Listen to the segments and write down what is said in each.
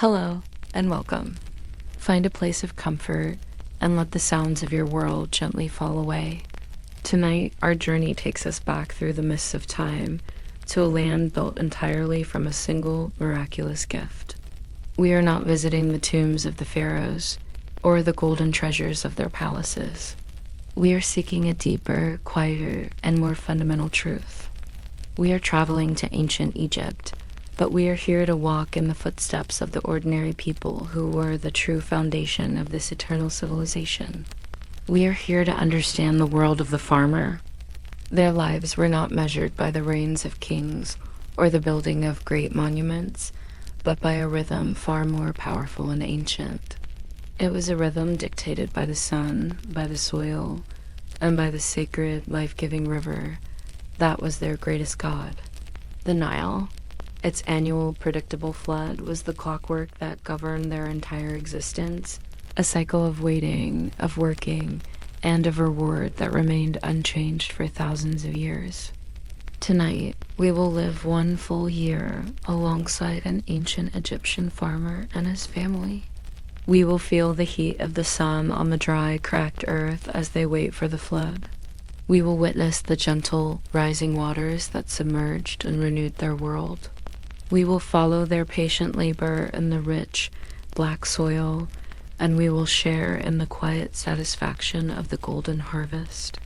Hello, and welcome. Find a place of comfort and let the sounds of your world gently fall away. Tonight, our journey takes us back through the mists of time to a land built entirely from a single miraculous gift. We are not visiting the tombs of the pharaohs or the golden treasures of their palaces. We are seeking a deeper, quieter, and more fundamental truth. We are traveling to ancient Egypt, but we are here to walk in the footsteps of the ordinary people who were the true foundation of this eternal civilization. We are here to understand the world of the farmer. Their lives were not measured by the reigns of kings or the building of great monuments, but by a rhythm far more powerful and ancient. It was a rhythm dictated by the sun, by the soil, and by the sacred, life-giving river that was their greatest god, the Nile. Its annual predictable flood was the clockwork that governed their entire existence, a cycle of waiting, of working, and of reward that remained unchanged for thousands of years. Tonight, we will live one full year alongside an ancient Egyptian farmer and his family. We will feel the heat of the sun on the dry, cracked earth as they wait for the flood. We will witness the gentle, rising waters that submerged and renewed their world. We will follow their patient labor in the rich, black soil, and we will share in the quiet satisfaction of the golden harvest.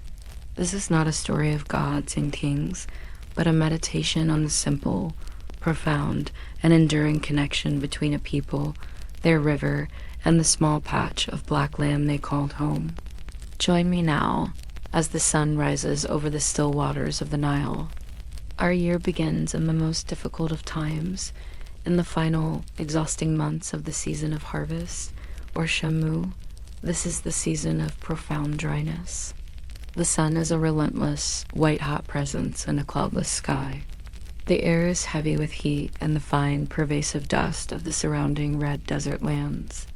This is not a story of gods and kings, but a meditation on the simple, profound, and enduring connection between a people, their river, and the small patch of black land they called home. Join me now as the sun rises over the still waters of the Nile. Our year begins in the most difficult of times, in the final, exhausting months of the season of harvest, or Shamu. This is the season of profound dryness. The sun is a relentless, white-hot presence in a cloudless sky. The air is heavy with heat and the fine, pervasive dust of the surrounding red desert lands.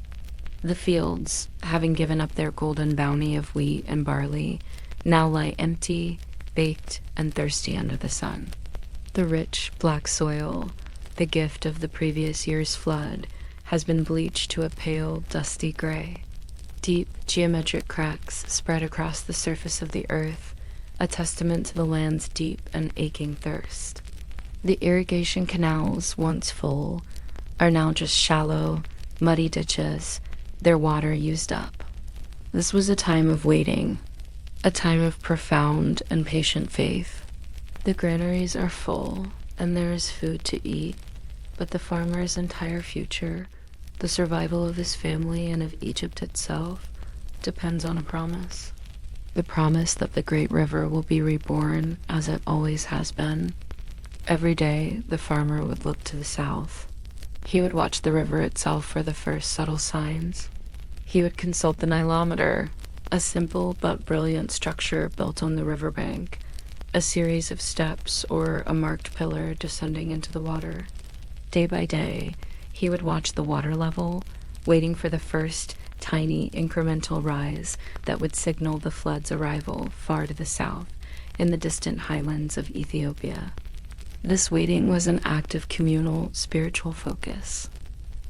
The fields, having given up their golden bounty of wheat and barley, now lie empty, baked, and thirsty under the sun. The rich, black soil, the gift of the previous year's flood, has been bleached to a pale, dusty gray. Deep, geometric cracks spread across the surface of the earth, a testament to the land's deep and aching thirst. The irrigation canals, once full, are now just shallow, muddy ditches, their water used up. This was a time of waiting, a time of profound and patient faith. The granaries are full, and there is food to eat, but the farmer's entire future, the survival of his family and of Egypt itself, depends on a promise. The promise that the great river will be reborn as it always has been. Every day, the farmer would look to the south. He would watch the river itself for the first subtle signs. He would consult the Nilometer, a simple but brilliant structure built on the riverbank, a series of steps or a marked pillar descending into the water. Day by day, he would watch the water level, waiting for the first tiny incremental rise that would signal the flood's arrival far to the south in the distant highlands of Ethiopia. This waiting was an act of communal, spiritual focus.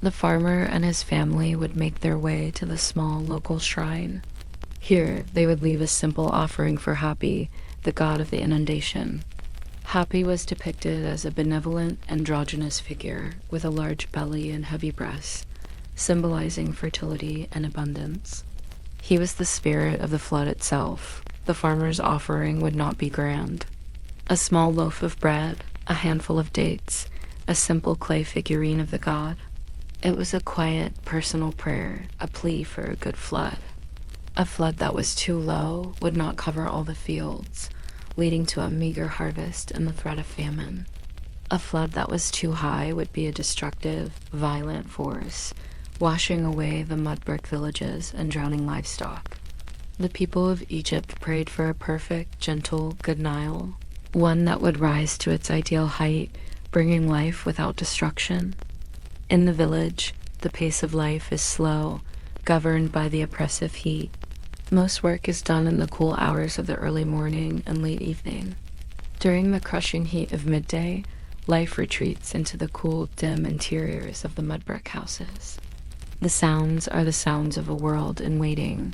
The farmer and his family would make their way to the small local shrine. Here, they would leave a simple offering for Hapi, the god of the inundation. Hapi was depicted as a benevolent, androgynous figure with a large belly and heavy breasts, symbolizing fertility and abundance. He was the spirit of the flood itself. The farmer's offering would not be grand. A small loaf of bread, a handful of dates, a simple clay figurine of the god. It was a quiet, personal prayer, a plea for a good flood. A flood that was too low would not cover all the fields, leading to a meager harvest and the threat of famine. A flood that was too high would be a destructive, violent force, washing away the mud brick villages and drowning livestock. The people of Egypt prayed for a perfect, gentle, good Nile, one that would rise to its ideal height, bringing life without destruction. In the village, the pace of life is slow, governed by the oppressive heat. Most work is done in the cool hours of the early morning and late evening. During the crushing heat of midday, life retreats into the cool, dim interiors of the mud brick houses. The sounds are the sounds of a world in waiting.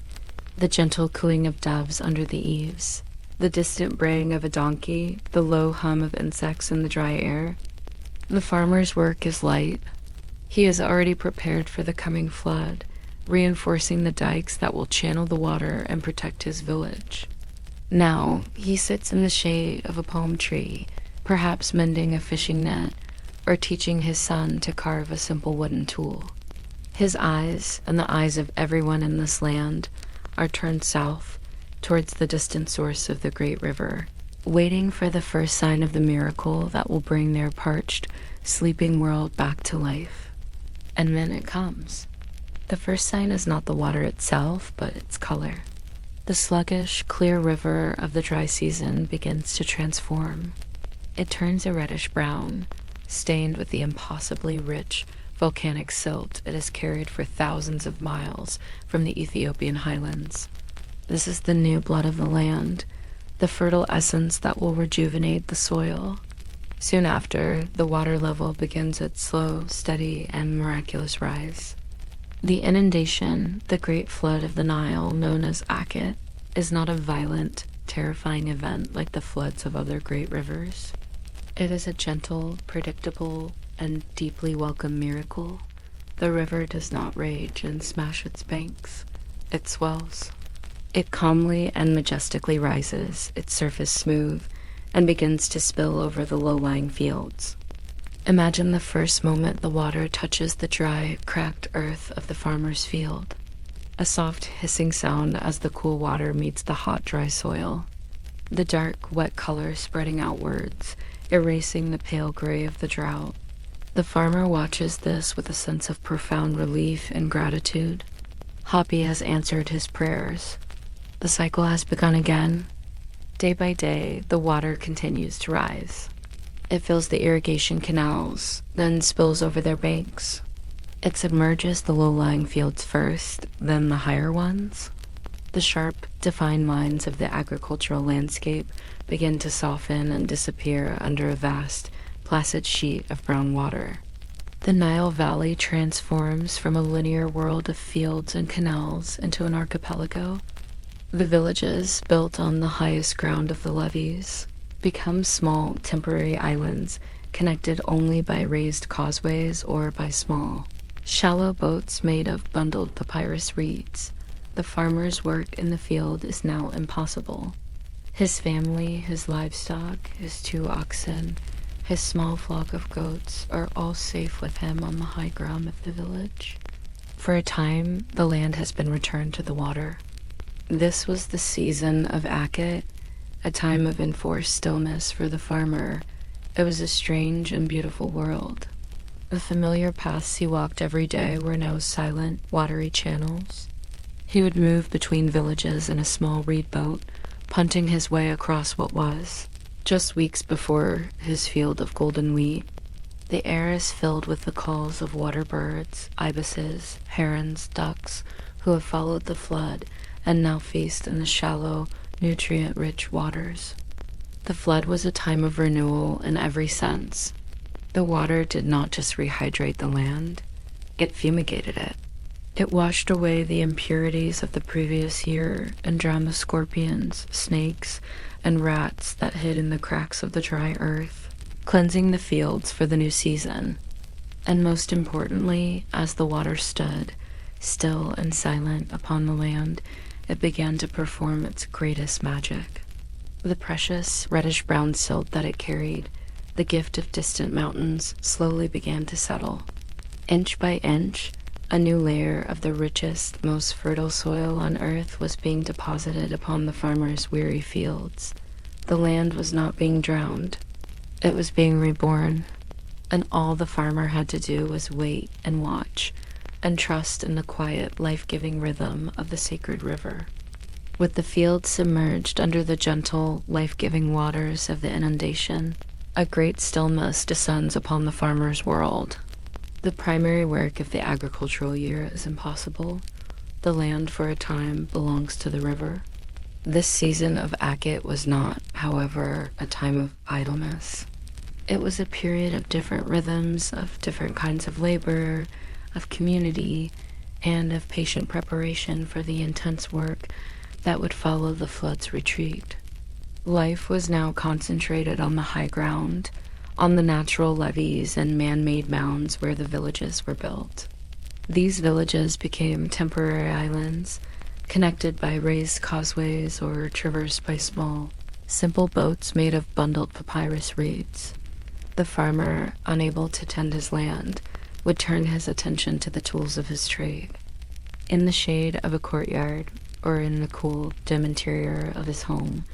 The gentle cooing of doves under the eaves, the distant braying of a donkey, the low hum of insects in the dry air. The farmer's work is light. He is already prepared for the coming flood, reinforcing the dikes that will channel the water and protect his village. Now he sits in the shade of a palm tree, perhaps mending a fishing net or teaching his son to carve a simple wooden tool. His eyes, and the eyes of everyone in this land, are turned south towards the distant source of the great river, waiting for the first sign of the miracle that will bring their parched, sleeping world back to life. And then it comes. The first sign is not the water itself, but its color. The sluggish, clear river of the dry season begins to transform. It turns a reddish brown, stained with the impossibly rich volcanic silt it has carried for thousands of miles from the Ethiopian highlands. This is the new blood of the land, the fertile essence that will rejuvenate the soil. Soon after, the water level begins its slow, steady, and miraculous rise. The inundation, the great flood of the Nile, known as Akhet, is not a violent, terrifying event like the floods of other great rivers. It is a gentle, predictable, and deeply welcome miracle. The river does not rage and smash its banks. It swells. It calmly and majestically rises, its surface smooth, and begins to spill over the low-lying fields. Imagine the first moment the water touches the dry, cracked earth of the farmer's field. A soft hissing sound as the cool water meets the hot, dry soil. The dark, wet color spreading outwards, erasing the pale gray of the drought. The farmer watches this with a sense of profound relief and gratitude. Hapi has answered his prayers. The cycle has begun again. Day by day, the water continues to rise. It fills the irrigation canals, then spills over their banks. It submerges the low-lying fields first, then the higher ones. The sharp, defined lines of the agricultural landscape begin to soften and disappear under a vast, placid sheet of brown water. The Nile Valley transforms from a linear world of fields and canals into an archipelago. The villages, built on the highest ground of the levees, become small, temporary islands connected only by raised causeways or by small, shallow boats made of bundled papyrus reeds. The farmer's work in the field is now impossible. His family, his livestock, his 2 oxen, his small flock of goats are all safe with him on the high ground of the village. For a time, the land has been returned to the water. This was the season of Akhet, a time of enforced stillness for the farmer. It was a strange and beautiful world. The familiar paths he walked every day were now silent, watery channels. He would move between villages in a small reed boat, punting his way across what was, just weeks before, his field of golden wheat. The air is filled with the calls of water birds, ibises, herons, ducks, who have followed the flood and now feast in the shallow, nutrient-rich waters. The flood was a time of renewal in every sense. The water did not just rehydrate the land, it fumigated it. It washed away the impurities of the previous year and drowned the scorpions, snakes, and rats that hid in the cracks of the dry earth, cleansing the fields for the new season. And most importantly, as the water stood, still and silent upon the land, it began to perform its greatest magic. The precious reddish-brown silt that it carried, the gift of distant mountains, slowly began to settle. Inch by inch, a new layer of the richest, most fertile soil on earth was being deposited upon the farmer's weary fields. The land was not being drowned. It was being reborn, and all the farmer had to do was wait and watch, and trust in the quiet, life-giving rhythm of the sacred river. With the fields submerged under the gentle, life-giving waters of the inundation, a great stillness descends upon the farmer's world. The primary work of the agricultural year is impossible. The land for a time belongs to the river. This season of Akhet was not, however, a time of idleness. It was a period of different rhythms, of different kinds of labor, of community, and of patient preparation for the intense work that would follow the flood's retreat. Life was now concentrated on the high ground, on the natural levees and man-made mounds where the villages were built. These villages became temporary islands, connected by raised causeways or traversed by small, simple boats made of bundled papyrus reeds. The farmer, unable to tend his land, would turn his attention to the tools of his trade. In the shade of a courtyard, or in the cool, dim interior of his home,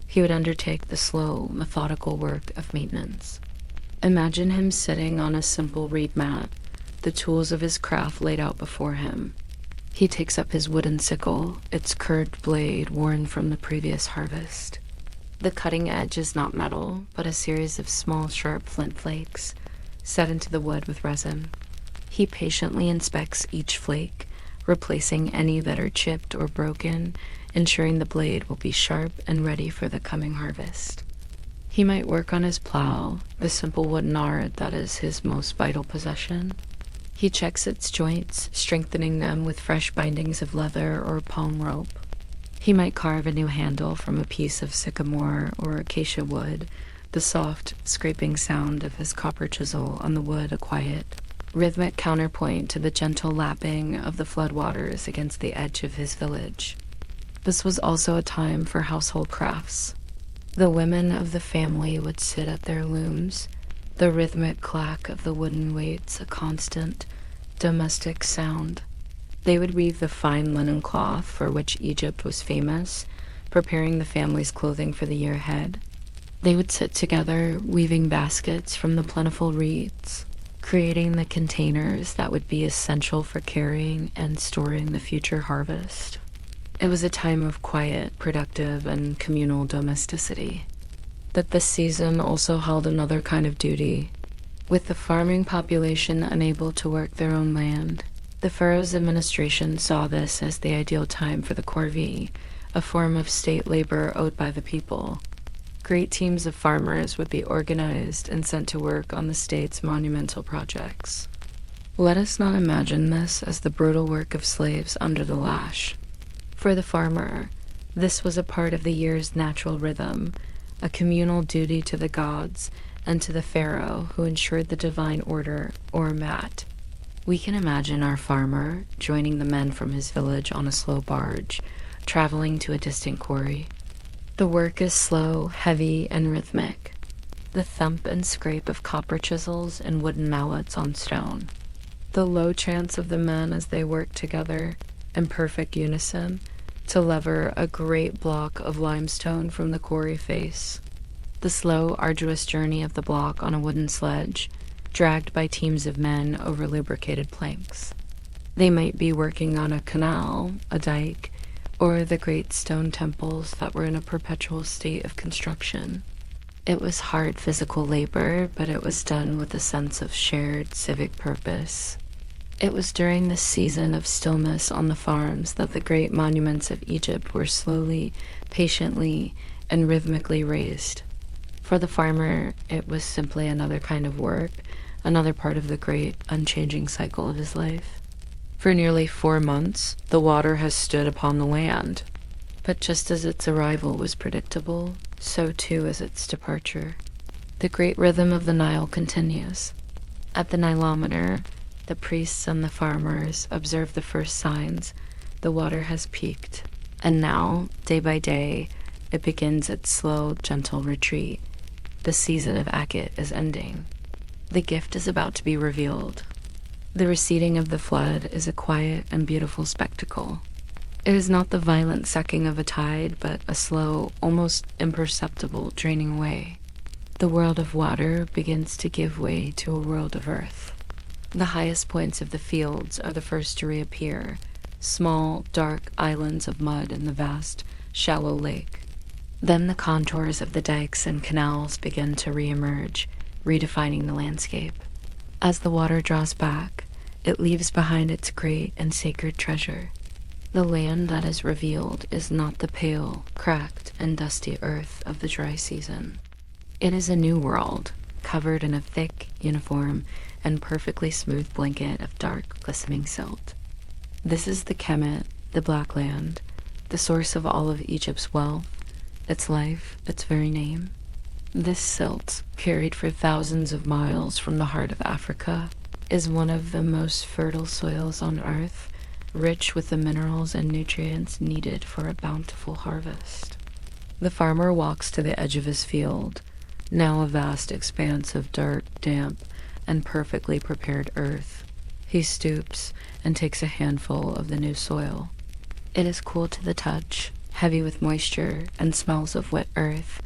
he would undertake the slow, methodical work of maintenance. Imagine him sitting on a simple reed mat, the tools of his craft laid out before him. He takes up his wooden sickle, its curved blade worn from the previous harvest. The cutting edge is not metal, but a series of small, sharp flint flakes set into the wood with resin. He patiently inspects each flake, replacing any that are chipped or broken, ensuring the blade will be sharp and ready for the coming harvest. He might work on his plow, the simple wooden art that is his most vital possession. He checks its joints, strengthening them with fresh bindings of leather or palm rope. He might carve a new handle from a piece of sycamore or acacia wood, the soft, scraping sound of his copper chisel on the wood a quiet, rhythmic counterpoint to the gentle lapping of the floodwaters against the edge of his village. This was also a time for household crafts. The women of the family would sit at their looms, the rhythmic clack of the wooden weights a constant, domestic sound. They would weave the fine linen cloth for which Egypt was famous, preparing the family's clothing for the year ahead. They would sit together, weaving baskets from the plentiful reeds, creating the containers that would be essential for carrying and storing the future harvest. It was a time of quiet, productive, and communal domesticity. But this season also held another kind of duty. With the farming population unable to work their own land, the pharaoh's administration saw this as the ideal time for the corvée, a form of state labor owed by the people. Great teams of farmers would be organized and sent to work on the state's monumental projects. Let us not imagine this as the brutal work of slaves under the lash. For the farmer, this was a part of the year's natural rhythm, a communal duty to the gods and to the pharaoh who ensured the divine order, or mat. We can imagine our farmer joining the men from his village on a slow barge, traveling to a distant quarry. The work is slow, heavy, and rhythmic. The thump and scrape of copper chisels and wooden mallets on stone. The low chants of the men as they work together, in perfect unison, to lever a great block of limestone from the quarry face. The slow, arduous journey of the block on a wooden sledge, dragged by teams of men over lubricated planks. They might be working on a canal, a dike, or the great stone temples that were in a perpetual state of construction. It was hard physical labor, but it was done with a sense of shared civic purpose. It was during this season of stillness on the farms that the great monuments of Egypt were slowly, patiently, and rhythmically raised. For the farmer, it was simply another kind of work, another part of the great, unchanging cycle of his life. For nearly 4 months, the water has stood upon the land. But just as its arrival was predictable, so too is its departure. The great rhythm of the Nile continues. At the Nilometer, the priests and the farmers observe the first signs. The water has peaked, and now, day by day, it begins its slow, gentle retreat. The season of Akhet is ending. The gift is about to be revealed. The receding of the flood is a quiet and beautiful spectacle. It is not the violent sucking of a tide, but a slow, almost imperceptible draining away. The world of water begins to give way to a world of earth. The highest points of the fields are the first to reappear, small, dark islands of mud in the vast, shallow lake. Then the contours of the dikes and canals begin to re-emerge, redefining the landscape. As the water draws back, it leaves behind its great and sacred treasure. The land that is revealed is not the pale, cracked, and dusty earth of the dry season. It is a new world, covered in a thick, uniform, and perfectly smooth blanket of dark, glistening silt. This is the Kemet, the Black Land, the source of all of Egypt's wealth, its life, its very name. This silt, carried for thousands of miles from the heart of Africa, is one of the most fertile soils on Earth, rich with the minerals and nutrients needed for a bountiful harvest. The farmer walks to the edge of his field, now a vast expanse of dark, damp, and perfectly prepared earth. He stoops and takes a handful of the new soil. It is cool to the touch, heavy with moisture and smells of wet earth,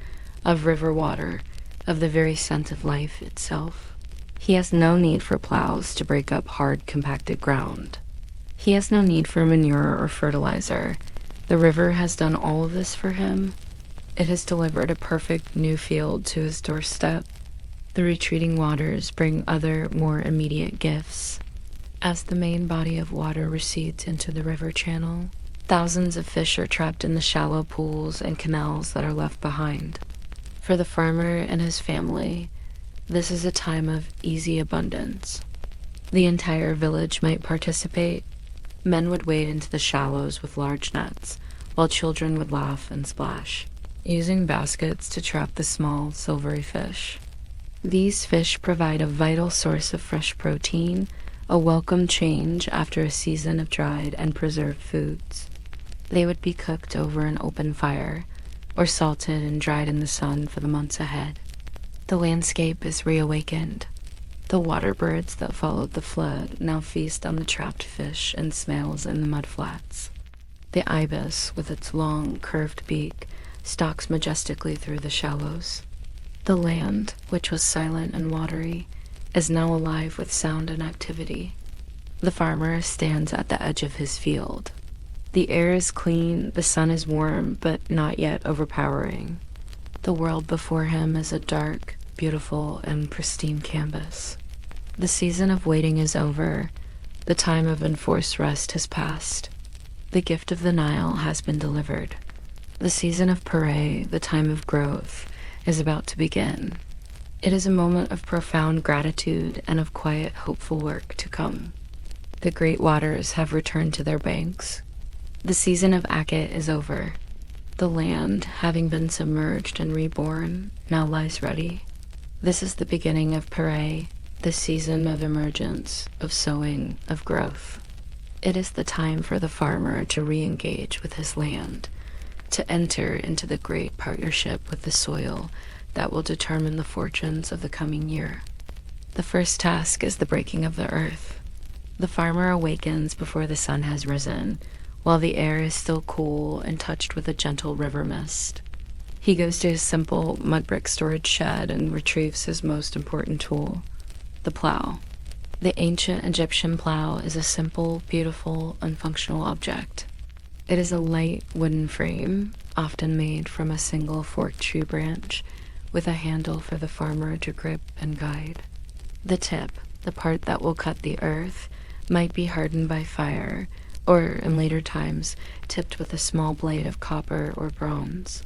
of river water, of the very scent of life itself. He has no need for plows to break up hard, compacted ground. He has no need for manure or fertilizer. The river has done all of this for him. It has delivered a perfect new field to his doorstep. The retreating waters bring other, more immediate gifts. As the main body of water recedes into the river channel, thousands of fish are trapped in the shallow pools and canals that are left behind. For the farmer and his family, this is a time of easy abundance. The entire village might participate. Men would wade into the shallows with large nets, while children would laugh and splash, using baskets to trap the small, silvery fish. These fish provide a vital source of fresh protein, a welcome change after a season of dried and preserved foods. They would be cooked over an open fire, or salted and dried in the sun for the months ahead. The landscape is reawakened. The water birds that followed the flood now feast on the trapped fish and snails in the mudflats. The ibis, with its long, curved beak, stalks majestically through the shallows. The land, which was silent and watery, is now alive with sound and activity. The farmer stands at the edge of his field. The air is clean, the sun is warm, but not yet overpowering. The world before him is a dark, beautiful, and pristine canvas. The season of waiting is over. The time of enforced rest has passed. The gift of the Nile has been delivered. The season of parade, the time of growth, is about to begin. It is a moment of profound gratitude and of quiet, hopeful work to come. The great waters have returned to their banks. The season of Akhet is over. The land, having been submerged and reborn, now lies ready. This is the beginning of parade, the season of emergence, of sowing, of growth. It is the time for the farmer to re-engage with his land, to enter into the great partnership with the soil that will determine the fortunes of the coming year. The first task is the breaking of the earth. The farmer awakens before the sun has risen, while the air is still cool and touched with a gentle river mist. He goes to his simple mud brick storage shed and retrieves his most important tool, the plow. The ancient Egyptian plow is a simple, beautiful, and functional object. It is a light wooden frame, often made from a single forked tree branch, with a handle for the farmer to grip and guide. The tip, the part that will cut the earth, might be hardened by fire, or, in later times, tipped with a small blade of copper or bronze.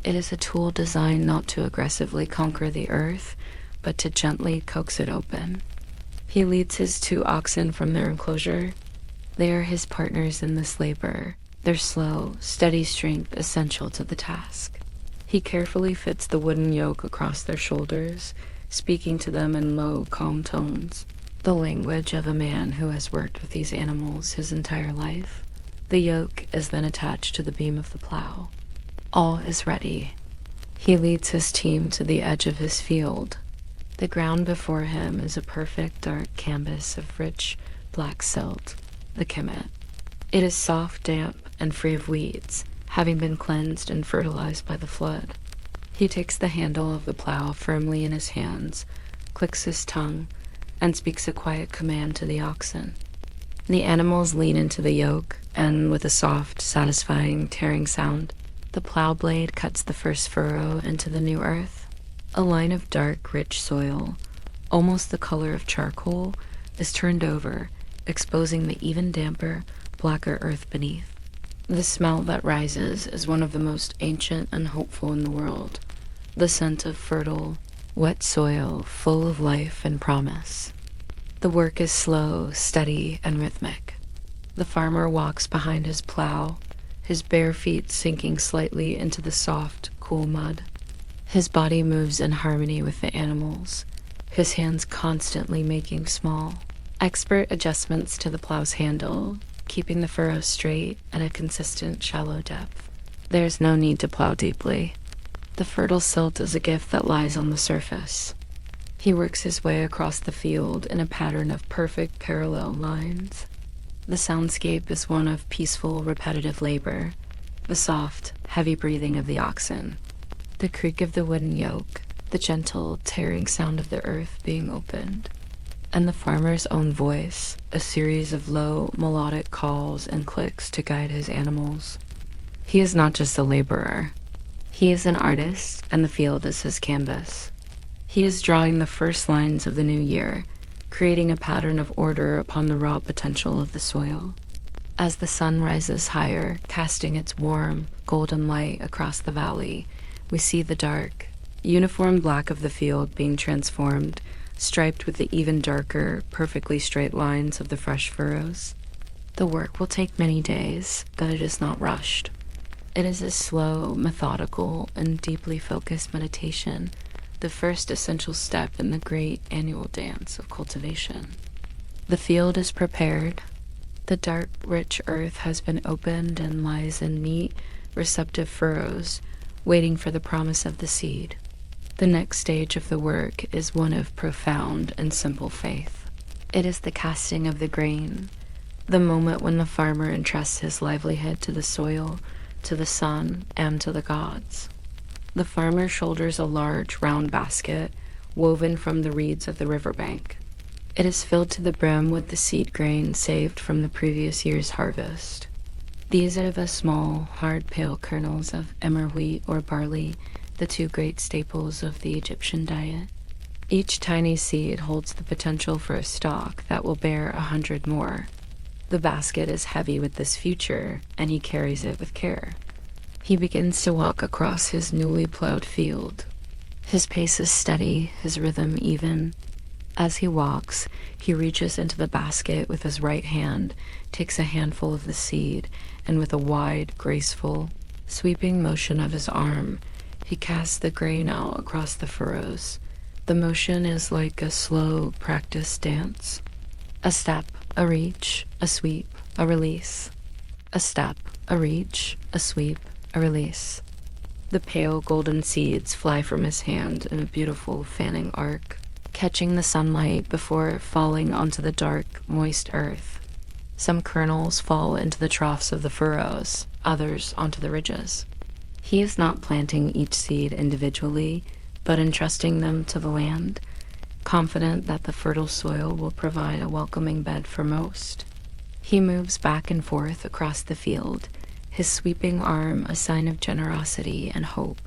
It is a tool designed not to aggressively conquer the earth, but to gently coax it open. He leads his 2 oxen from their enclosure. They are his partners in this labor, their slow, steady strength essential to the task. He carefully fits the wooden yoke across their shoulders, speaking to them in low, calm tones, the language of a man who has worked with these animals his entire life. The yoke is then attached to the beam of the plow. All is ready. He leads his team to the edge of his field. The ground before him is a perfect dark canvas of rich, black silt, the Kemet. It is soft, damp, and free of weeds, having been cleansed and fertilized by the flood. He takes the handle of the plow firmly in his hands, clicks his tongue, and speaks a quiet command to the oxen. The animals lean into the yoke, and with a soft, satisfying, tearing sound, the plow blade cuts the first furrow into the new earth. A line of dark, rich soil, almost the color of charcoal, is turned over, exposing the even damper, blacker earth beneath. The smell that rises is one of the most ancient and hopeful in the world, the scent of fertile, wet soil full of life and promise. The work is slow, steady, and rhythmic. The farmer walks behind his plow, his bare feet sinking slightly into the soft, cool mud. His body moves in harmony with the animals, his hands constantly making small, expert adjustments to the plow's handle, keeping the furrows straight at a consistent, shallow depth. There's no need to plow deeply. The fertile silt is a gift that lies on the surface. He works his way across the field in a pattern of perfect parallel lines. The soundscape is one of peaceful, repetitive labor, the soft, heavy breathing of the oxen, the creak of the wooden yoke, the gentle, tearing sound of the earth being opened, and the farmer's own voice, a series of low, melodic calls and clicks to guide his animals. He is not just a laborer. He is an artist, and the field is his canvas. He is drawing the first lines of the new year, creating a pattern of order upon the raw potential of the soil. As the sun rises higher, casting its warm, golden light across the valley, we see the dark, uniform black of the field being transformed, striped with the even darker, perfectly straight lines of the fresh furrows. The work will take many days, but it is not rushed. It is a slow, methodical, and deeply focused meditation, the first essential step in the great annual dance of cultivation. The field is prepared. The dark, rich earth has been opened and lies in neat, receptive furrows, waiting for the promise of the seed. The next stage of the work is one of profound and simple faith. It is the casting of the grain, the moment when the farmer entrusts his livelihood to the soil, to the sun, and to the gods. The farmer shoulders a large, round basket woven from the reeds of the riverbank. It is filled to the brim with the seed grain saved from the previous year's harvest. These are the small, hard, pale kernels of emmer wheat or barley, the two great staples of the Egyptian diet. Each tiny seed holds the potential for a stalk that will bear 100 more. The basket is heavy with this future, and he carries it with care. He begins to walk across his newly plowed field. His pace is steady, his rhythm even. As he walks, he reaches into the basket with his right hand, takes a handful of the seed, and with a wide, graceful, sweeping motion of his arm, he casts the grain out across the furrows. The motion is like a slow, practiced dance. A step, a reach, a sweep, a release. A step, a reach, a sweep, a release. The pale golden seeds fly from his hand in a beautiful fanning arc, catching the sunlight before falling onto the dark, moist earth. Some kernels fall into the troughs of the furrows, others onto the ridges. He is not planting each seed individually, but entrusting them to the land, confident that the fertile soil will provide a welcoming bed for most. He moves back and forth across the field, his sweeping arm a sign of generosity and hope,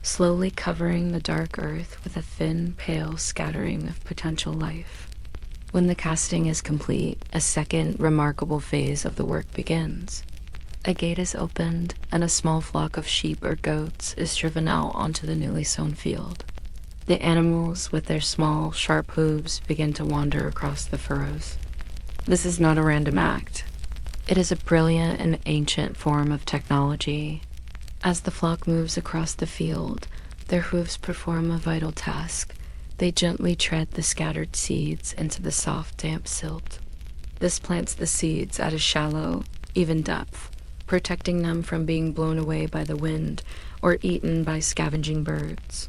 slowly covering the dark earth with a thin, pale scattering of potential life. When the casting is complete, a second remarkable phase of the work begins. A gate is opened, and a small flock of sheep or goats is driven out onto the newly sown field. The animals, with their small, sharp hooves, begin to wander across the furrows. This is not a random act. It is a brilliant and ancient form of technology. As the flock moves across the field, their hooves perform a vital task. They gently tread the scattered seeds into the soft, damp silt. This plants the seeds at a shallow, even depth, protecting them from being blown away by the wind or eaten by scavenging birds.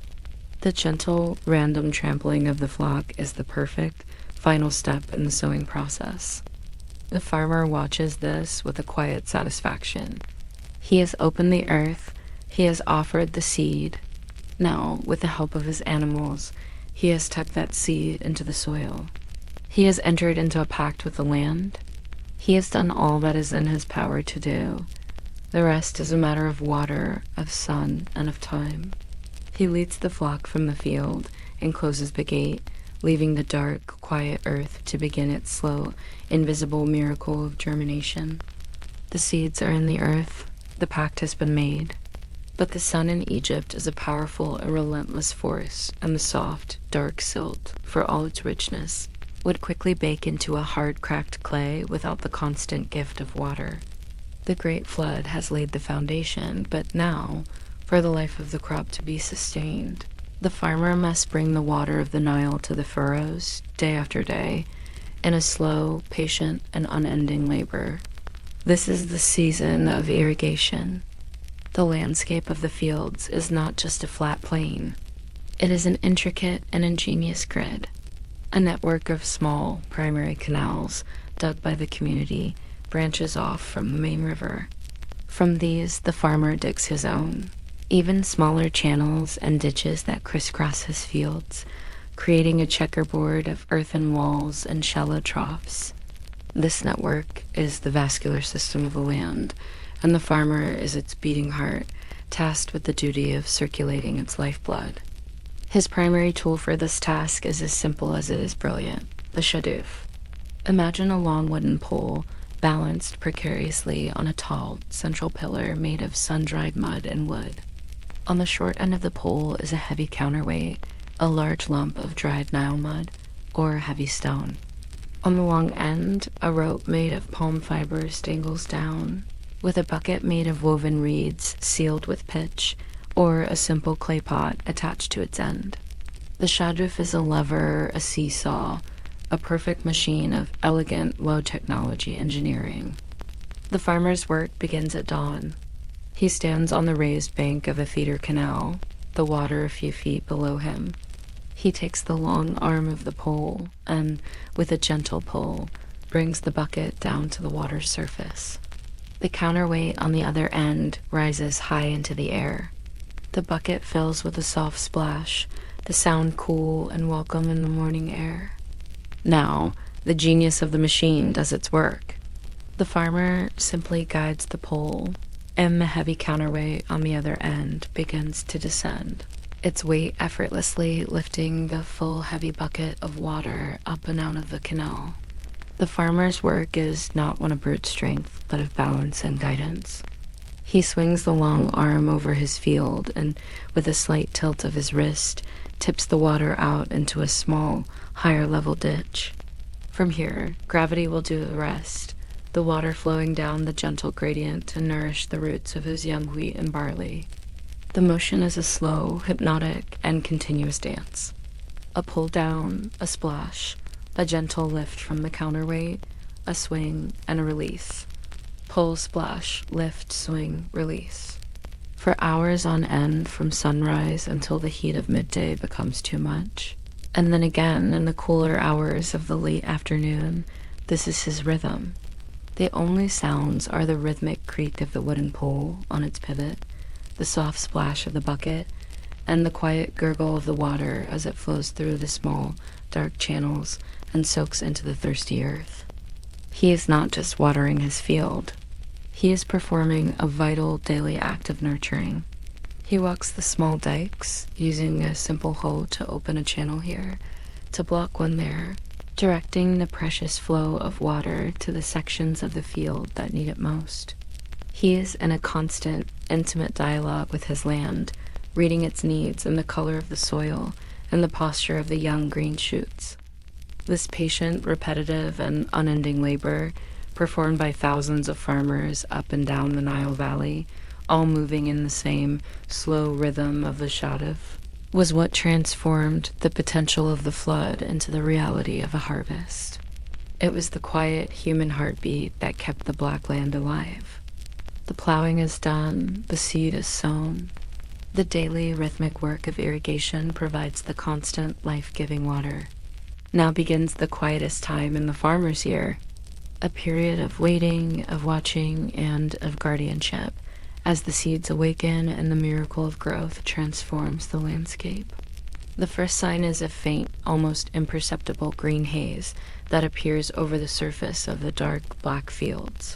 The gentle, random trampling of the flock is the perfect, final step in the sowing process. The farmer watches this with a quiet satisfaction. He has opened the earth, he has offered the seed. Now, with the help of his animals, he has tucked that seed into the soil. He has entered into a pact with the land. He has done all that is in his power to do. The rest is a matter of water, of sun, and of time. He leads the flock from the field and closes the gate, leaving the dark, quiet earth to begin its slow, invisible miracle of germination. The seeds are in the earth. The pact has been made. But the sun in Egypt is a powerful and relentless force, and the soft, dark silt, for all its richness, would quickly bake into a hard, cracked clay without the constant gift of water. The Great Flood has laid the foundation, but now, for the life of the crop to be sustained, the farmer must bring the water of the Nile to the furrows, day after day, in a slow, patient, and unending labor. This is the season of irrigation. The landscape of the fields is not just a flat plain. It is an intricate and ingenious grid. A network of small, primary canals dug by the community branches off from the main river. From these, the farmer digs his own, even smaller channels and ditches that crisscross his fields, creating a checkerboard of earthen walls and shallow troughs. This network is the vascular system of the land, and the farmer is its beating heart, tasked with the duty of circulating its lifeblood. His primary tool for this task is as simple as it is brilliant: the shaduf. Imagine a long wooden pole balanced precariously on a tall central pillar made of sun-dried mud and wood. On the short end of the pole is a heavy counterweight, a large lump of dried Nile mud, or heavy stone. On the long end, a rope made of palm fibers dangles down, with a bucket made of woven reeds sealed with pitch, or a simple clay pot attached to its end. The shaduf is a lever, a seesaw, a perfect machine of elegant, low-technology engineering. The farmer's work begins at dawn. He stands on the raised bank of a feeder canal, the water a few feet below him. He takes the long arm of the pole and, with a gentle pull, brings the bucket down to the water's surface. The counterweight on the other end rises high into the air. The bucket fills with a soft splash, the sound cool and welcome in the morning air. Now, the genius of the machine does its work. The farmer simply guides the pole, and the heavy counterweight on the other end begins to descend, its weight effortlessly lifting the full heavy bucket of water up and out of the canal. The farmer's work is not one of brute strength, but of balance and guidance. He swings the long arm over his field and, with a slight tilt of his wrist, tips the water out into a small, higher-level ditch. From here, gravity will do the rest, the water flowing down the gentle gradient to nourish the roots of his young wheat and barley. The motion is a slow, hypnotic, and continuous dance. A pull down, a splash, a gentle lift from the counterweight, a swing, and a release. Pull, splash, lift, swing, release. For hours on end, from sunrise until the heat of midday becomes too much. And then again, in the cooler hours of the late afternoon, this is his rhythm. The only sounds are the rhythmic creak of the wooden pole on its pivot, the soft splash of the bucket, and the quiet gurgle of the water as it flows through the small, dark channels and soaks into the thirsty earth. He is not just watering his field. He is performing a vital daily act of nurturing. He walks the small dikes, using a simple hoe to open a channel here, to block one there, directing the precious flow of water to the sections of the field that need it most. He is in a constant, intimate dialogue with his land, reading its needs and the color of the soil and the posture of the young green shoots. This patient, repetitive, and unending labor, performed by thousands of farmers up and down the Nile Valley, all moving in the same slow rhythm of the shaduf, was what transformed the potential of the flood into the reality of a harvest. It was the quiet human heartbeat that kept the black land alive. The plowing is done, the seed is sown. The daily rhythmic work of irrigation provides the constant life-giving water. Now begins the quietest time in the farmer's year, a period of waiting, of watching, and of guardianship, as the seeds awaken and the miracle of growth transforms the landscape. The first sign is a faint, almost imperceptible green haze that appears over the surface of the dark black fields.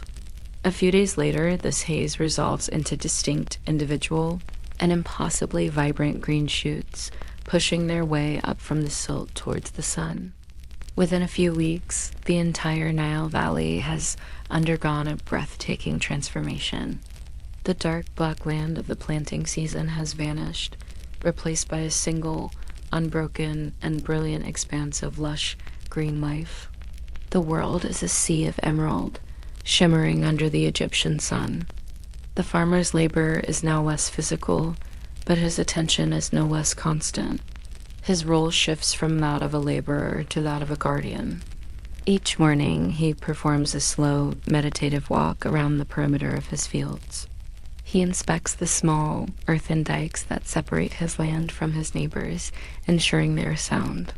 A few days later, this haze resolves into distinct, individual, and impossibly vibrant green shoots, pushing their way up from the silt towards the sun. Within a few weeks, the entire Nile Valley has undergone a breathtaking transformation. The dark black land of the planting season has vanished, replaced by a single, unbroken, and brilliant expanse of lush, green life. The world is a sea of emerald, shimmering under the Egyptian sun. The farmer's labor is now less physical, but his attention is no less constant. His role shifts from that of a laborer to that of a guardian. Each morning, he performs a slow, meditative walk around the perimeter of his fields. He inspects the small, earthen dikes that separate his land from his neighbors, ensuring they are sound.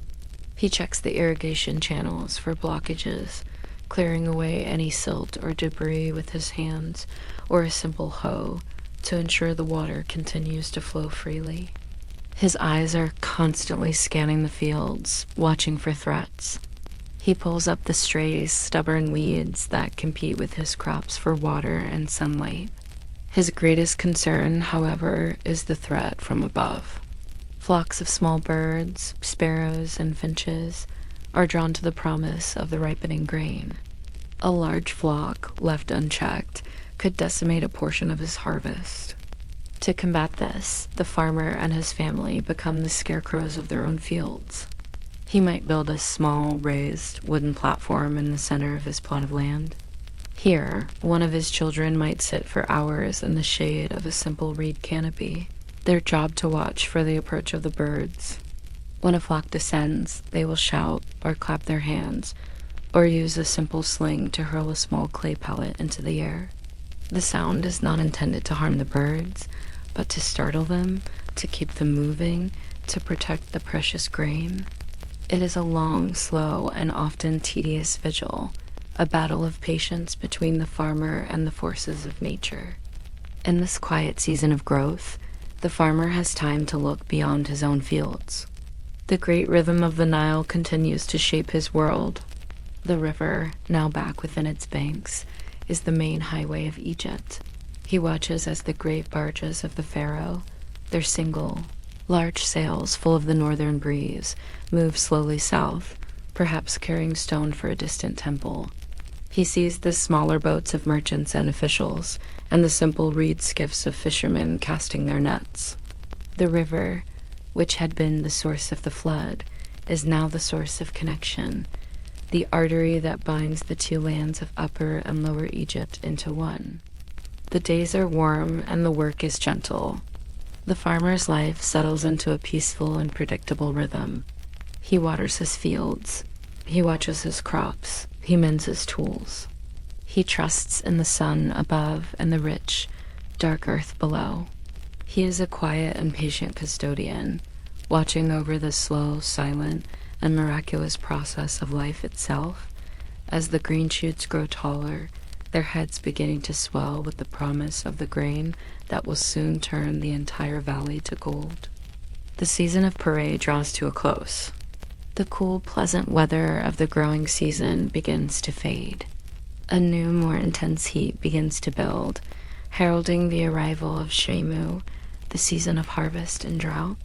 He checks the irrigation channels for blockages, clearing away any silt or debris with his hands or a simple hoe to ensure the water continues to flow freely. His eyes are constantly scanning the fields, watching for threats. He pulls up the stray, stubborn weeds that compete with his crops for water and sunlight. His greatest concern, however, is the threat from above. Flocks of small birds, sparrows, and finches are drawn to the promise of the ripening grain. A large flock, left unchecked, could decimate a portion of his harvest. To combat this, the farmer and his family become the scarecrows of their own fields. He might build a small, raised, wooden platform in the center of his plot of land. Here, one of his children might sit for hours in the shade of a simple reed canopy, their job to watch for the approach of the birds. When a flock descends, they will shout or clap their hands, or use a simple sling to hurl a small clay pellet into the air. The sound is not intended to harm the birds, but to startle them, to keep them moving, to protect the precious grain. It is a long, slow, and often tedious vigil, a battle of patience between the farmer and the forces of nature. In this quiet season of growth, the farmer has time to look beyond his own fields. The great rhythm of the Nile continues to shape his world. The river, now back within its banks, is the main highway of Egypt. He watches as the great barges of the pharaoh, their single, large sails full of the northern breeze, move slowly south, perhaps carrying stone for a distant temple. He sees the smaller boats of merchants and officials, and the simple reed skiffs of fishermen casting their nets. The river, which had been the source of the flood, is now the source of connection, the artery that binds the two lands of Upper and Lower Egypt into one. The days are warm and the work is gentle. The farmer's life settles into a peaceful and predictable rhythm. He waters his fields. He watches his crops. He mends his tools. He trusts in the sun above and the rich, dark earth below. He is a quiet and patient custodian, watching over the slow, silent, and miraculous process of life itself. As the green shoots grow taller, their heads beginning to swell with the promise of the grain that will soon turn the entire valley to gold. The season of parade draws to a close. The cool, pleasant weather of the growing season begins to fade. A new, more intense heat begins to build, heralding the arrival of Shemu, the season of harvest and drought.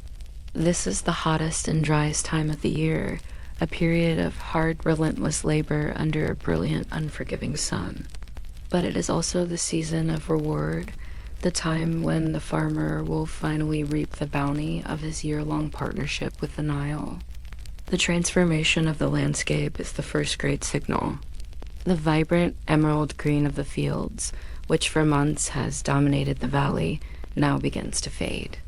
This is the hottest and driest time of the year, a period of hard, relentless labor under a brilliant, unforgiving sun. But it is also the season of reward, the time when the farmer will finally reap the bounty of his year-long partnership with the Nile. The transformation of the landscape is the first great signal. The vibrant emerald green of the fields, which for months has dominated the valley, now begins to fade.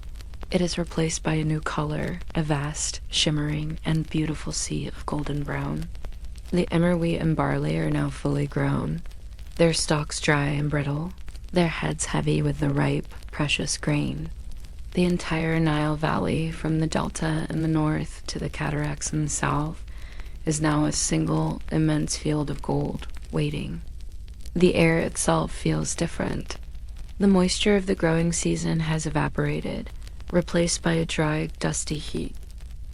It is replaced by a new color, a vast, shimmering, and beautiful sea of golden brown. The emmer wheat and barley are now fully grown, their stalks dry and brittle, their heads heavy with the ripe, precious grain. The entire Nile Valley, from the delta in the north to the cataracts in the south, is now a single, immense field of gold, waiting. The air itself feels different. The moisture of the growing season has evaporated, replaced by a dry, dusty heat.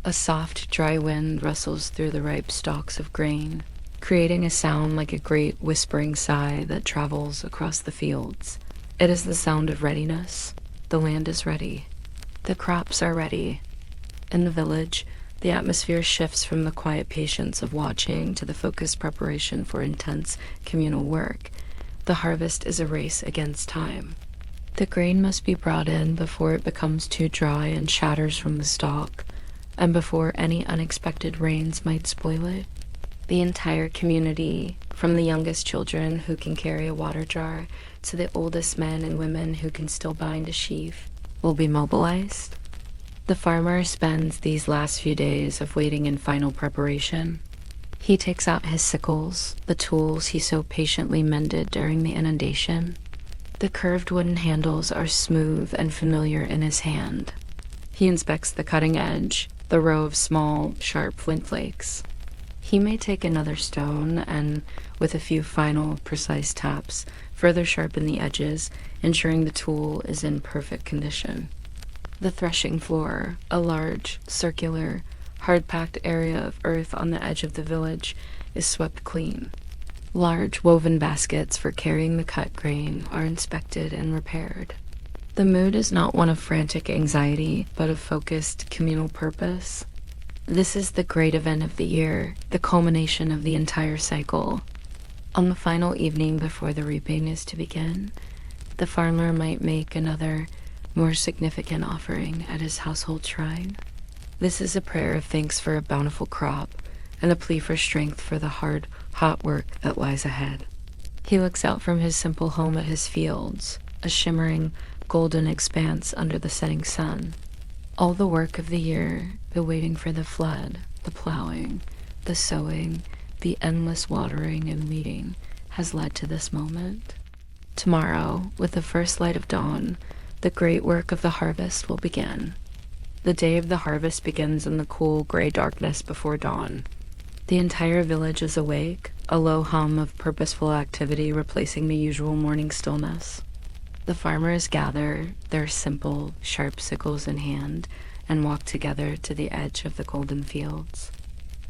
A soft, dry wind rustles through the ripe stalks of grain, creating a sound like a great whispering sigh that travels across the fields. It is the sound of readiness. The land is ready. The crops are ready. In the village, the atmosphere shifts from the quiet patience of watching to the focused preparation for intense communal work. The harvest is a race against time. The grain must be brought in before it becomes too dry and shatters from the stalk, and before any unexpected rains might spoil it. The entire community, from the youngest children who can carry a water jar to the oldest men and women who can still bind a sheaf, will be mobilized. The farmer spends these last few days of waiting in final preparation. He takes out his sickles, the tools he so patiently mended during the inundation. The curved wooden handles are smooth and familiar in his hand. He inspects the cutting edge, the row of small, sharp flint flakes. He may take another stone and, with a few final, precise taps, further sharpen the edges, ensuring the tool is in perfect condition. The threshing floor, a large, circular, hard-packed area of earth on the edge of the village, is swept clean. Large woven baskets for carrying the cut grain are inspected and repaired. The mood is not one of frantic anxiety, but of focused communal purpose. This is the great event of the year, the culmination of the entire cycle. On the final evening before the reaping is to begin, the farmer might make another, more significant offering at his household shrine. This is a prayer of thanks for a bountiful crop and a plea for strength for the hard, hot work that lies ahead. He looks out from his simple home at his fields, a shimmering, golden expanse under the setting sun. All the work of the year, the waiting for the flood, the plowing, the sowing, the endless watering and weeding, has led to this moment. Tomorrow, with the first light of dawn, the great work of the harvest will begin. The day of the harvest begins in the cool, gray darkness before dawn. The entire village is awake, a low hum of purposeful activity replacing the usual morning stillness. The farmers gather, their simple, sharp sickles in hand, and walk together to the edge of the golden fields.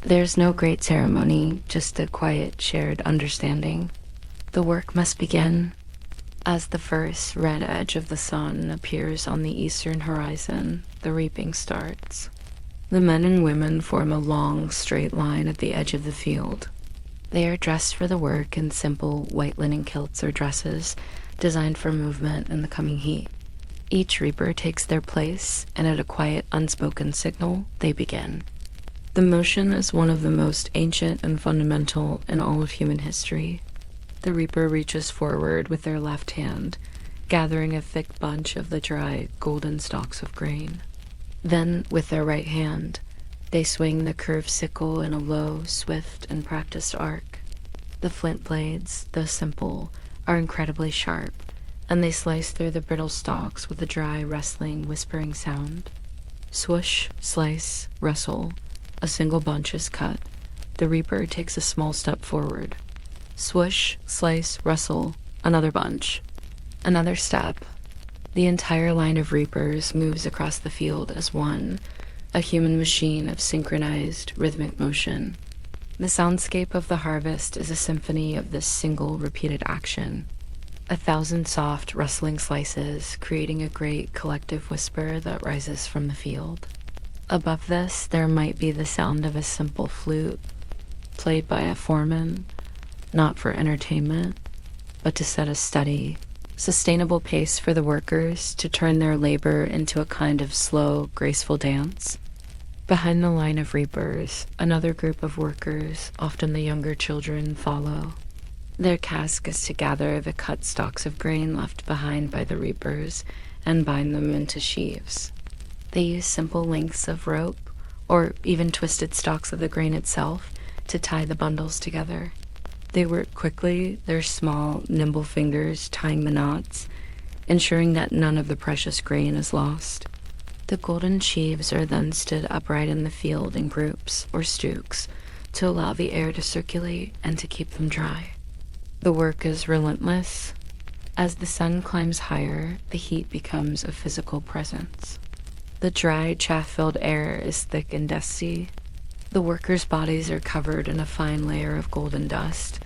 There's no great ceremony, just a quiet, shared understanding. The work must begin. As the first red edge of the sun appears on the eastern horizon, the reaping starts. The men and women form a long, straight line at the edge of the field. They are dressed for the work in simple white linen kilts or dresses, designed for movement in the coming heat. Each reaper takes their place, and at a quiet, unspoken signal, they begin. The motion is one of the most ancient and fundamental in all of human history. The reaper reaches forward with their left hand, gathering a thick bunch of the dry, golden stalks of grain. Then, with their right hand, they swing the curved sickle in a low, swift, and practiced arc. The flint blades, though simple, are incredibly sharp, and they slice through the brittle stalks with a dry, rustling, whispering sound. Swoosh, slice, rustle. A single bunch is cut. The reaper takes a small step forward. Swoosh, slice, rustle. Another bunch. Another step. The entire line of reapers moves across the field as one, a human machine of synchronized, rhythmic motion. The soundscape of the harvest is a symphony of this single, repeated action. 1,000 soft, rustling slices, creating a great collective whisper that rises from the field. Above this, there might be the sound of a simple flute, played by a foreman, not for entertainment, but to set a steady, sustainable pace for the workers to turn their labor into a kind of slow, graceful dance. Behind the line of reapers, another group of workers, often the younger children, follow. Their task is to gather the cut stalks of grain left behind by the reapers and bind them into sheaves. They use simple lengths of rope, or even twisted stalks of the grain itself, to tie the bundles together. They work quickly, their small, nimble fingers tying the knots, ensuring that none of the precious grain is lost. The golden sheaves are then stood upright in the field in groups or stooks to allow the air to circulate and to keep them dry. The work is relentless. As the sun climbs higher, the heat becomes a physical presence. The dry, chaff-filled air is thick and dusty. The workers' bodies are covered in a fine layer of golden dust,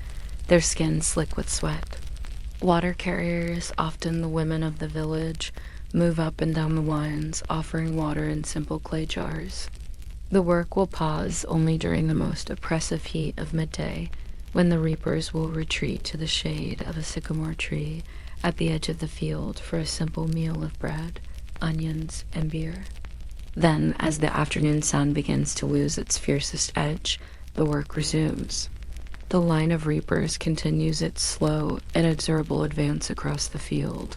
their skin slick with sweat. Water carriers, often the women of the village, move up and down the lines, offering water in simple clay jars. The work will pause only during the most oppressive heat of midday, when the reapers will retreat to the shade of a sycamore tree at the edge of the field for a simple meal of bread, onions, and beer. Then, as the afternoon sun begins to lose its fiercest edge, the work resumes. The line of reapers continues its slow, inexorable advance across the field.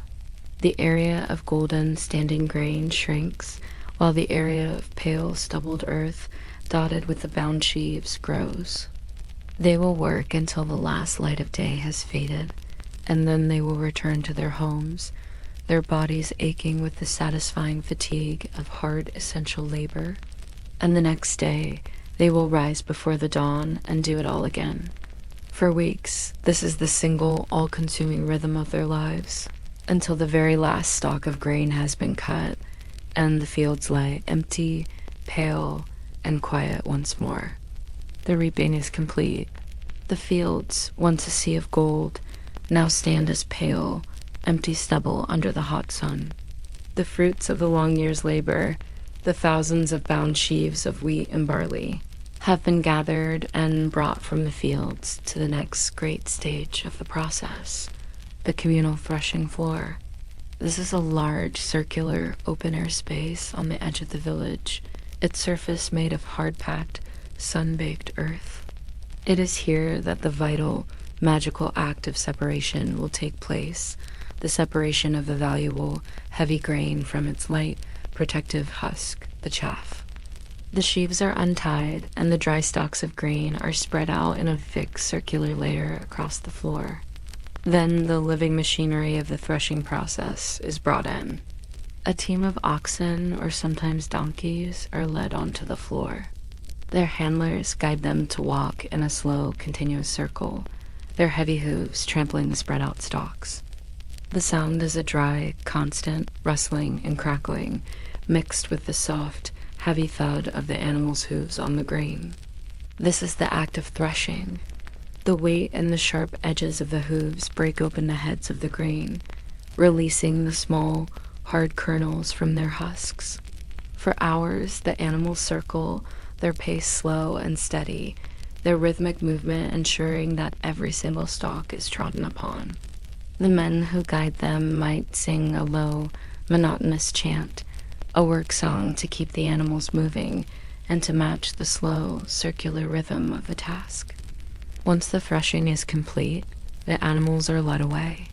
The area of golden, standing grain shrinks, while the area of pale, stubbled earth, dotted with the bound sheaves, grows. They will work until the last light of day has faded, and then they will return to their homes, their bodies aching with the satisfying fatigue of hard, essential labor. And the next day, they will rise before the dawn and do it all again. For weeks, this is the single, all-consuming rhythm of their lives, until the very last stalk of grain has been cut, and the fields lie empty, pale, and quiet once more. The reaping is complete. The fields, once a sea of gold, now stand as pale, empty stubble under the hot sun. The fruits of the long year's labor, the thousands of bound sheaves of wheat and barley, have been gathered and brought from the fields to the next great stage of the process, the communal threshing floor. This is a large, circular, open-air space on the edge of the village, its surface made of hard-packed, sun-baked earth. It is here that the vital, magical act of separation will take place, the separation of the valuable, heavy grain from its light, protective husk, the chaff. The sheaves are untied, and the dry stalks of grain are spread out in a thick, circular layer across the floor. Then the living machinery of the threshing process is brought in. A team of oxen, or sometimes donkeys, are led onto the floor. Their handlers guide them to walk in a slow, continuous circle, their heavy hooves trampling the spread-out stalks. The sound is a dry, constant rustling and crackling, mixed with the soft, heavy thud of the animal's hooves on the grain. This is the act of threshing. The weight and the sharp edges of the hooves break open the heads of the grain, releasing the small, hard kernels from their husks. For hours, the animals circle, their pace slow and steady, their rhythmic movement ensuring that every single stalk is trodden upon. The men who guide them might sing a low, monotonous chant, a work song to keep the animals moving and to match the slow, circular rhythm of the task. Once the threshing is complete, the animals are led away.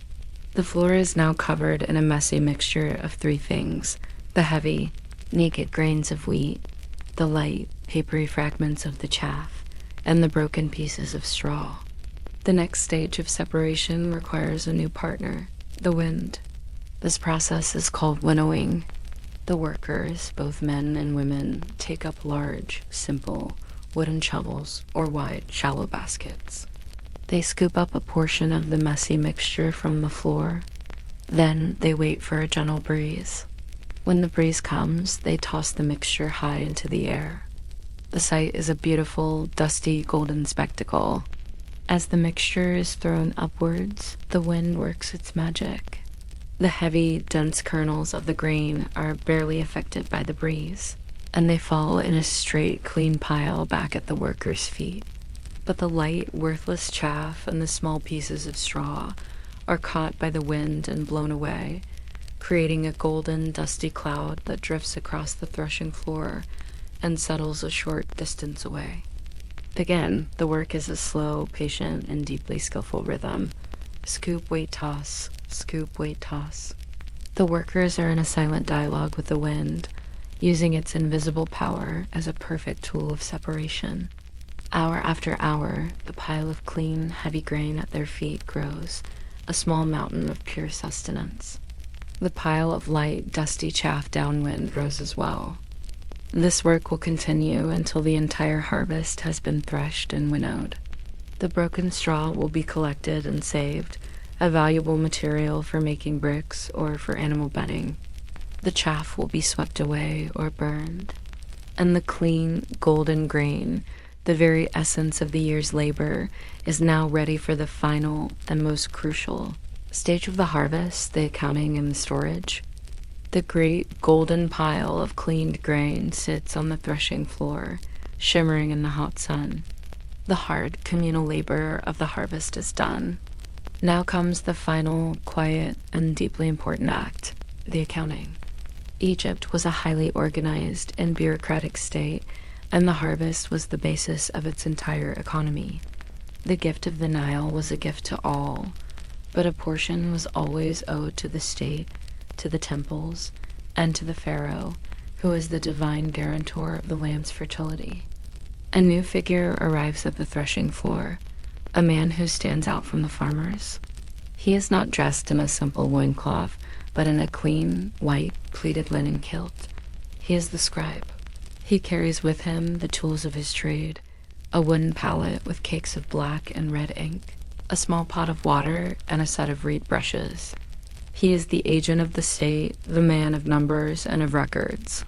The floor is now covered in a messy mixture of three things: the heavy, naked grains of wheat, the light, papery fragments of the chaff, and the broken pieces of straw. The next stage of separation requires a new partner, the wind. This process is called winnowing. The workers, both men and women, take up large, simple, wooden shovels or wide, shallow baskets. They scoop up a portion of the messy mixture from the floor. Then they wait for a gentle breeze. When the breeze comes, they toss the mixture high into the air. The sight is a beautiful, dusty, golden spectacle. As the mixture is thrown upwards, the wind works its magic. The heavy, dense kernels of the grain are barely affected by the breeze, and they fall in a straight, clean pile back at the workers' feet. But the light, worthless chaff and the small pieces of straw are caught by the wind and blown away, creating a golden, dusty cloud that drifts across the threshing floor and settles a short distance away. Again, the work is a slow, patient, and deeply skillful rhythm. Scoop, wait, toss. Scoop, wait, toss. The workers are in a silent dialogue with the wind, using its invisible power as a perfect tool of separation. Hour after hour, the pile of clean, heavy grain at their feet grows, a small mountain of pure sustenance. The pile of light, dusty chaff downwind grows as well. This work will continue until the entire harvest has been threshed and winnowed. The broken straw will be collected and saved, a valuable material for making bricks or for animal bedding. The chaff will be swept away or burned, and the clean, golden grain, the very essence of the year's labor, is now ready for the final and most crucial stage of the harvest, the accounting and the storage. The great golden pile of cleaned grain sits on the threshing floor, shimmering in the hot sun. The hard communal labor of the harvest is done. Now comes the final, quiet, and deeply important act, the accounting. Egypt was a highly organized and bureaucratic state, and the harvest was the basis of its entire economy. The gift of the Nile was a gift to all, but a portion was always owed to the state, to the temples, and to the pharaoh, who is the divine guarantor of the land's fertility. A new figure arrives at the threshing floor, a man who stands out from the farmers. He is not dressed in a simple loincloth, but in a clean, white, pleated linen kilt. He is the scribe. He carries with him the tools of his trade, a wooden palette with cakes of black and red ink, a small pot of water, and a set of reed brushes. He is the agent of the state, the man of numbers and of records.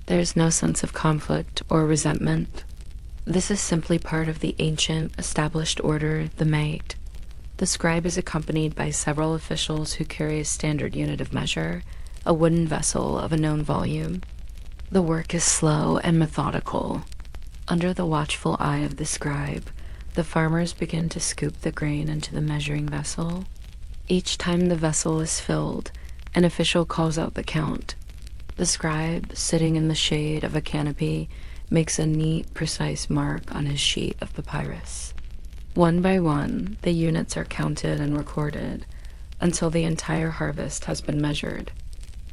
There is no sense of conflict or resentment. This is simply part of the ancient, established order, the Mate. The scribe is accompanied by several officials who carry a standard unit of measure, a wooden vessel of a known volume. The work is slow and methodical. Under the watchful eye of the scribe, the farmers begin to scoop the grain into the measuring vessel. Each time the vessel is filled, an official calls out the count. The scribe, sitting in the shade of a canopy, makes a neat, precise mark on his sheet of papyrus. One by one, the units are counted and recorded until the entire harvest has been measured.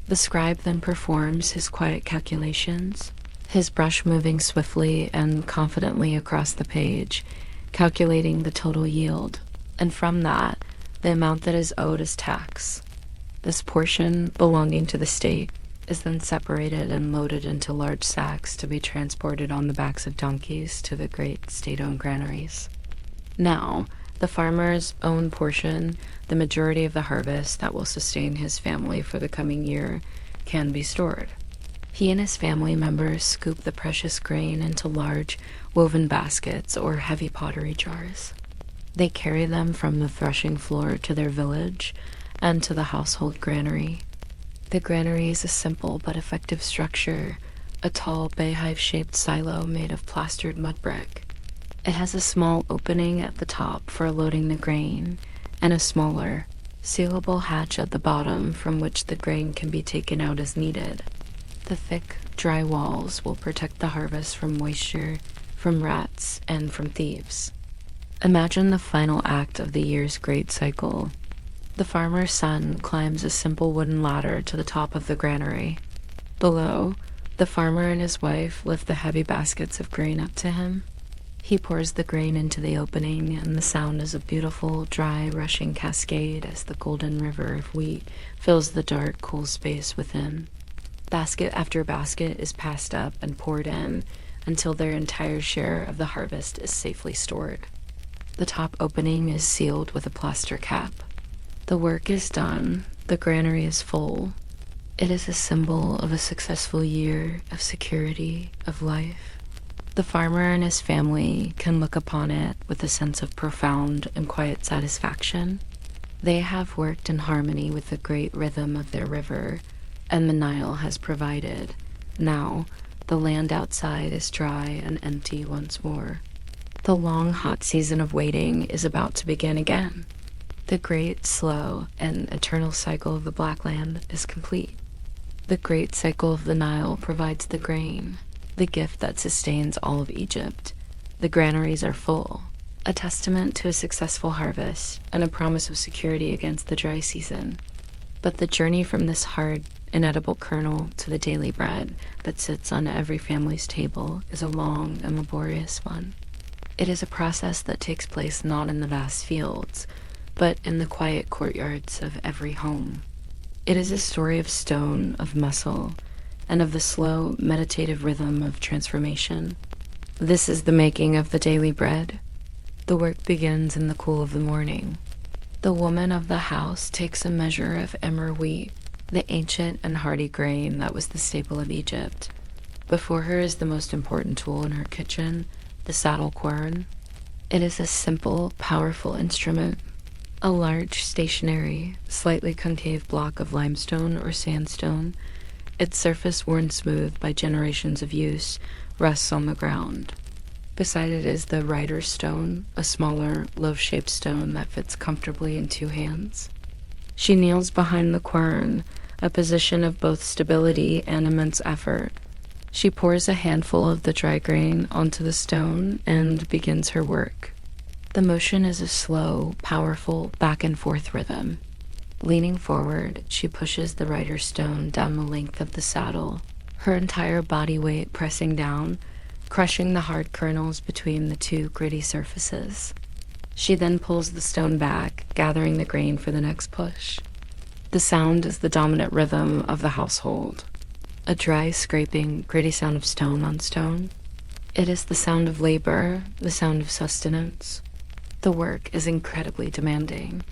The scribe then performs his quiet calculations, his brush moving swiftly and confidently across the page, calculating the total yield, and from that, the amount that is owed as tax. This portion, belonging to the state, is then separated and loaded into large sacks to be transported on the backs of donkeys to the great state-owned granaries. Now, the farmer's own portion, the majority of the harvest that will sustain his family for the coming year, can be stored. He and his family members scoop the precious grain into large, woven baskets or heavy pottery jars. They carry them from the threshing floor to their village and to the household granary. The granary is a simple but effective structure, a tall beehive-shaped silo made of plastered mud brick. It has a small opening at the top for loading the grain, and a smaller, sealable hatch at the bottom from which the grain can be taken out as needed. The thick, dry walls will protect the harvest from moisture, from rats, and from thieves. Imagine the final act of the year's great cycle. The farmer's son climbs a simple wooden ladder to the top of the granary. Below, the farmer and his wife lift the heavy baskets of grain up to him. He pours the grain into the opening, and the sound is a beautiful, dry, rushing cascade as the golden river of wheat fills the dark, cool space within. Basket after basket is passed up and poured in until their entire share of the harvest is safely stored. The top opening is sealed with a plaster cap. The work is done. The granary is full. It is a symbol of a successful year, of security, of life. The farmer and his family can look upon it with a sense of profound and quiet satisfaction. They have worked in harmony with the great rhythm of their river, and the Nile has provided. Now, the land outside is dry and empty once more. The long, hot season of waiting is about to begin again. The great, slow, and eternal cycle of the Black Land is complete. The great cycle of the Nile provides the grain, the gift that sustains all of Egypt. The granaries are full, a testament to a successful harvest and a promise of security against the dry season. But the journey from this hard, inedible kernel to the daily bread that sits on every family's table is a long and laborious one. It is a process that takes place not in the vast fields, but in the quiet courtyards of every home. It is a story of stone, of muscle, and of the slow, meditative rhythm of transformation. This is the making of the daily bread. The work begins in the cool of the morning. The woman of the house takes a measure of emmer wheat, the ancient and hardy grain that was the staple of Egypt. Before her is the most important tool in her kitchen, the saddle quern. It is a simple, powerful instrument. A large, stationary, slightly concave block of limestone or sandstone, its surface worn smooth by generations of use, rests on the ground. Beside it is the rider's stone, a smaller, loaf-shaped stone that fits comfortably in two hands. She kneels behind the quern, a position of both stability and immense effort. She pours a handful of the dry grain onto the stone and begins her work. The motion is a slow, powerful, back-and-forth rhythm. Leaning forward, she pushes the rider's stone down the length of the saddle, her entire body weight pressing down, crushing the hard kernels between the two gritty surfaces. She then pulls the stone back, gathering the grain for the next push. The sound is the dominant rhythm of the household. A dry, scraping, gritty sound of stone on stone. It is the sound of labor, the sound of sustenance. The work is incredibly demanding,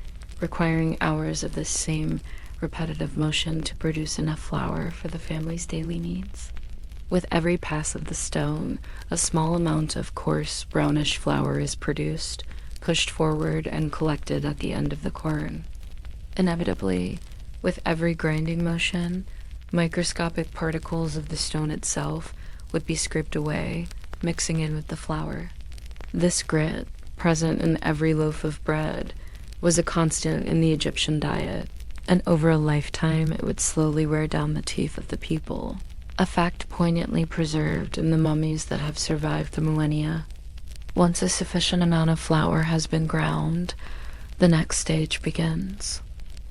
requiring hours of this same repetitive motion to produce enough flour for the family's daily needs. With every pass of the stone, a small amount of coarse, brownish flour is produced, pushed forward, and collected at the end of the quern. Inevitably, with every grinding motion, microscopic particles of the stone itself would be scraped away, mixing in with the flour. This grit, present in every loaf of bread, was a constant in the Egyptian diet, and over a lifetime it would slowly wear down the teeth of the people, a fact poignantly preserved in the mummies that have survived the millennia. Once a sufficient amount of flour has been ground, the next stage begins.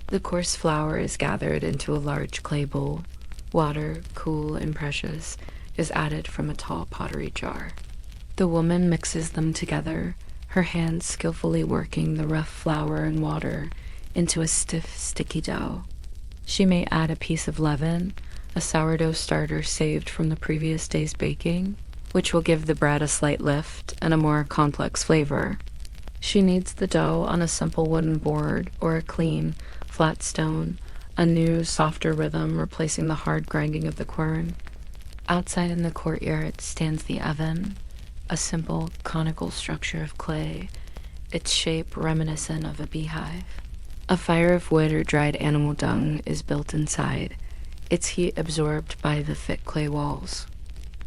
The coarse flour is gathered into a large clay bowl. Water, cool and precious, is added from a tall pottery jar. The woman mixes them together, her hands skillfully working the rough flour and water into a stiff, sticky dough. She may add a piece of leaven, a sourdough starter saved from the previous day's baking, which will give the bread a slight lift and a more complex flavor. She kneads the dough on a simple wooden board or a clean, flat stone, a new, softer rhythm replacing the hard grinding of the quern. Outside in the courtyard stands the oven, a simple, conical structure of clay, its shape reminiscent of a beehive. A fire of wood or dried animal dung is built inside, its heat absorbed by the thick clay walls.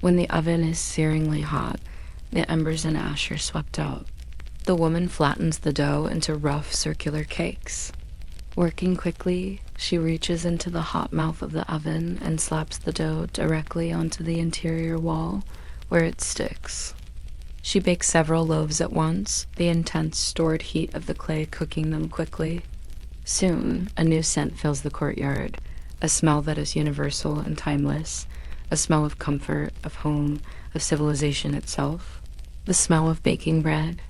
When the oven is searingly hot, the embers and ash are swept out. The woman flattens the dough into rough, circular cakes. Working quickly, she reaches into the hot mouth of the oven and slaps the dough directly onto the interior wall, where it sticks. She bakes several loaves at once, the intense stored heat of the clay cooking them quickly. Soon, a new scent fills the courtyard, a smell that is universal and timeless, a smell of comfort, of home, of civilization itself, the smell of baking bread.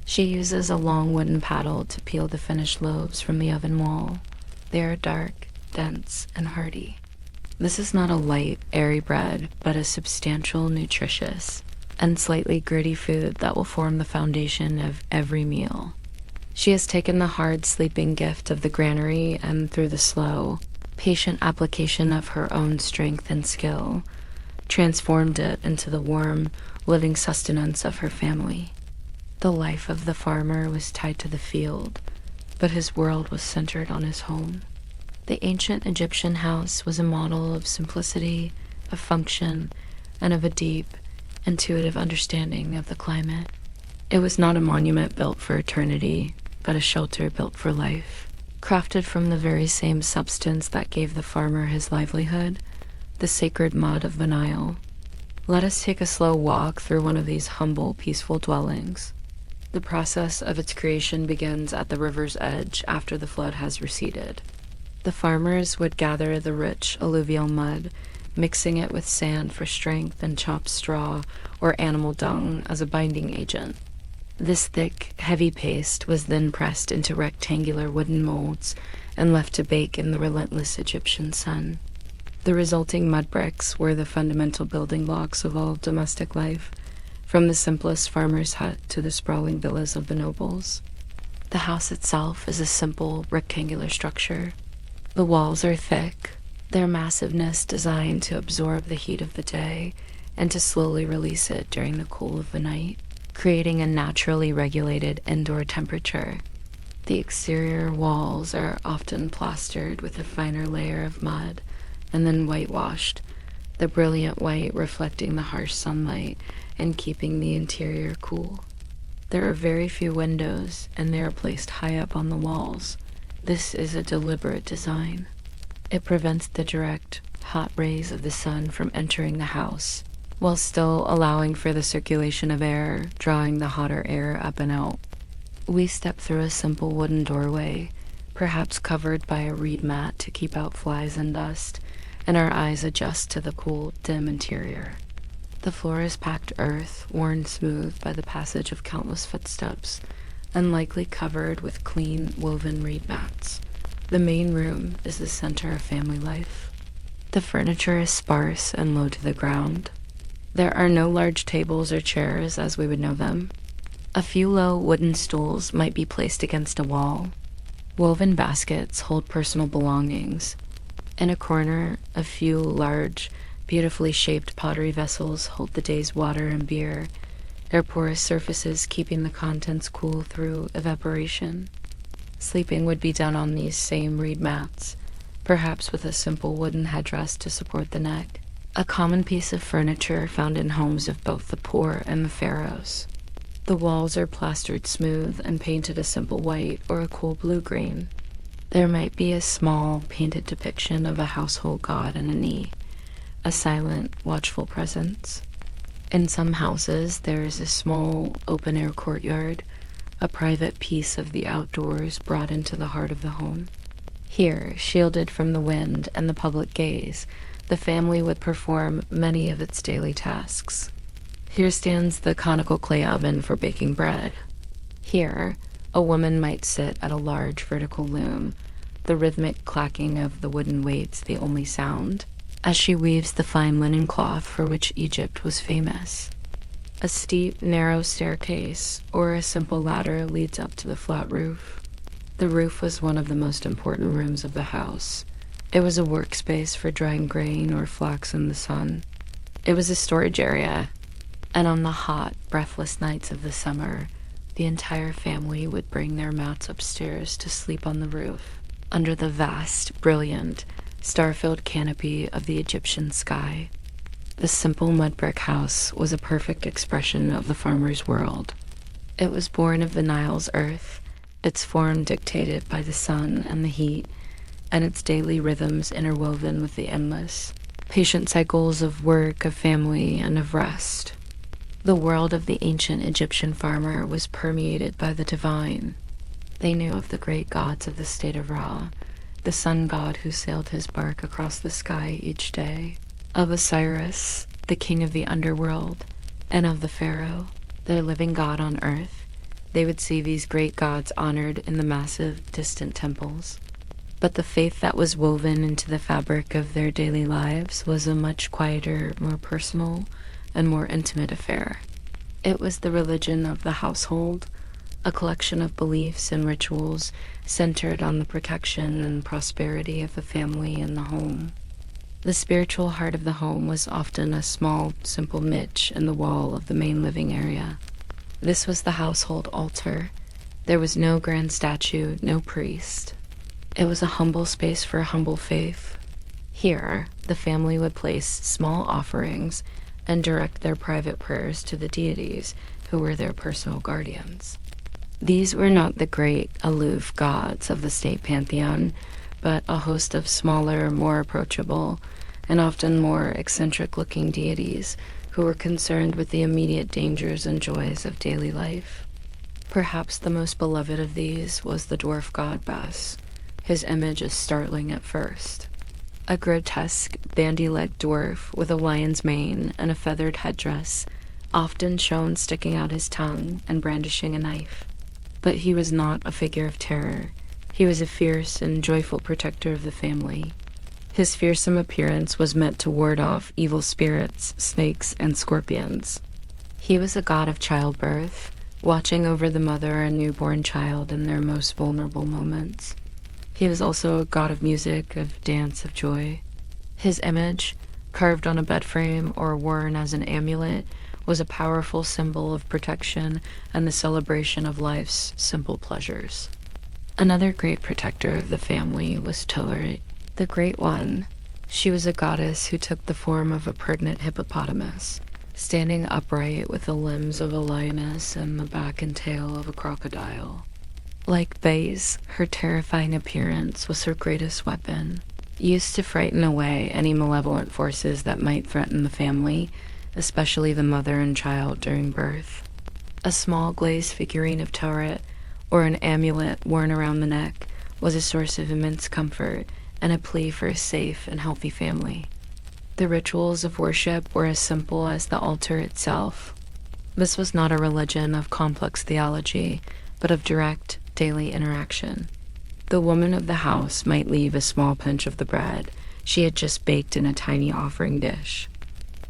She uses a long wooden paddle to peel the finished loaves from the oven wall. They are dark, dense, and hearty. This is not a light, airy bread, but a substantial, nutritious, and slightly gritty food that will form the foundation of every meal. She has taken the hard sleeping gift of the granary and through the slow, patient application of her own strength and skill, transformed it into the warm, living sustenance of her family. The life of the farmer was tied to the field, but his world was centered on his home. The ancient Egyptian house was a model of simplicity, of function, and of a deep, intuitive understanding of the climate. It was not a monument built for eternity, but a shelter built for life, crafted from the very same substance that gave the farmer his livelihood, the sacred mud of the Nile. Let us take a slow walk through one of these humble, peaceful dwellings. The process of its creation begins at the river's edge after the flood has receded. The farmers would gather the rich alluvial mud, mixing it with sand for strength and chopped straw or animal dung as a binding agent. This thick, heavy paste was then pressed into rectangular wooden molds and left to bake in the relentless Egyptian sun. The resulting mud bricks were the fundamental building blocks of all domestic life, from the simplest farmer's hut to the sprawling villas of the nobles. The house itself is a simple, rectangular structure. The walls are thick, their massiveness designed to absorb the heat of the day and to slowly release it during the cool of the night, creating a naturally regulated indoor temperature. The exterior walls are often plastered with a finer layer of mud and then whitewashed, the brilliant white reflecting the harsh sunlight and keeping the interior cool. There are very few windows, and they are placed high up on the walls. This is a deliberate design. It prevents the direct, hot rays of the sun from entering the house, while still allowing for the circulation of air, drawing the hotter air up and out. We step through a simple wooden doorway, perhaps covered by a reed mat to keep out flies and dust, and our eyes adjust to the cool, dim interior. The floor is packed earth, worn smooth by the passage of countless footsteps, and likely covered with clean, woven reed mats. The main room is the center of family life. The furniture is sparse and low to the ground. There are no large tables or chairs as we would know them. A few low wooden stools might be placed against a wall. Woven baskets hold personal belongings. In a corner, a few large, beautifully shaped pottery vessels hold the day's water and beer, their porous surfaces keeping the contents cool through evaporation. Sleeping would be done on these same reed mats, perhaps with a simple wooden headdress to support the neck, a common piece of furniture found in homes of both the poor and the pharaohs. The walls are plastered smooth and painted a simple white or a cool blue-green. There might be a small, painted depiction of a household god on a knee, a silent, watchful presence. In some houses, there is a small, open-air courtyard, a private piece of the outdoors brought into the heart of the home. Here, shielded from the wind and the public gaze, the family would perform many of its daily tasks. Here stands the conical clay oven for baking bread. Here, a woman might sit at a large vertical loom, the rhythmic clacking of the wooden weights the only sound, as she weaves the fine linen cloth for which Egypt was famous. A steep, narrow staircase or a simple ladder leads up to the flat roof. The roof was one of the most important rooms of the house. It was a workspace for drying grain or flax in the sun. It was a storage area, and on the hot, breathless nights of the summer, the entire family would bring their mats upstairs to sleep on the roof, under the vast, brilliant, star-filled canopy of the Egyptian sky. The simple mud brick house was a perfect expression of the farmer's world. It was born of the Nile's earth, its form dictated by the sun and the heat, and its daily rhythms interwoven with the endless, patient cycles of work, of family, and of rest. The world of the ancient Egyptian farmer was permeated by the divine. They knew of the great gods of the state of Ra, the sun god who sailed his bark across the sky each day, of Osiris, the king of the underworld, and of the pharaoh, their living god on earth. They would see these great gods honored in the massive, distant temples. But the faith that was woven into the fabric of their daily lives was a much quieter, more personal, and more intimate affair. It was the religion of the household, a collection of beliefs and rituals centered on the protection and prosperity of the family and the home. The spiritual heart of the home was often a small, simple niche in the wall of the main living area. This was the household altar. There was no grand statue, no priest. It was a humble space for a humble faith. Here, the family would place small offerings and direct their private prayers to the deities who were their personal guardians. These were not the great, aloof gods of the state pantheon, but a host of smaller, more approachable, and often more eccentric-looking deities who were concerned with the immediate dangers and joys of daily life. Perhaps the most beloved of these was the dwarf god Bes. His image is startling at first. A grotesque, bandy-legged dwarf with a lion's mane and a feathered headdress, often shown sticking out his tongue and brandishing a knife. But he was not a figure of terror. He was a fierce and joyful protector of the family. His fearsome appearance was meant to ward off evil spirits, snakes, and scorpions. He was a god of childbirth, watching over the mother and newborn child in their most vulnerable moments. He was also a god of music, of dance, of joy. His image, carved on a bed frame or worn as an amulet, was a powerful symbol of protection and the celebration of life's simple pleasures. Another great protector of the family was Toret, the Great One. She was a goddess who took the form of a pertinent hippopotamus, standing upright with the limbs of a lioness and the back and tail of a crocodile. Like Baize, her terrifying appearance was her greatest weapon, used to frighten away any malevolent forces that might threaten the family, especially the mother and child during birth. A small glazed figurine of Tauret, or an amulet worn around the neck, was a source of immense comfort and a plea for a safe and healthy family. The rituals of worship were as simple as the altar itself. This was not a religion of complex theology, but of direct, daily interaction. The woman of the house might leave a small pinch of the bread she had just baked in a tiny offering dish.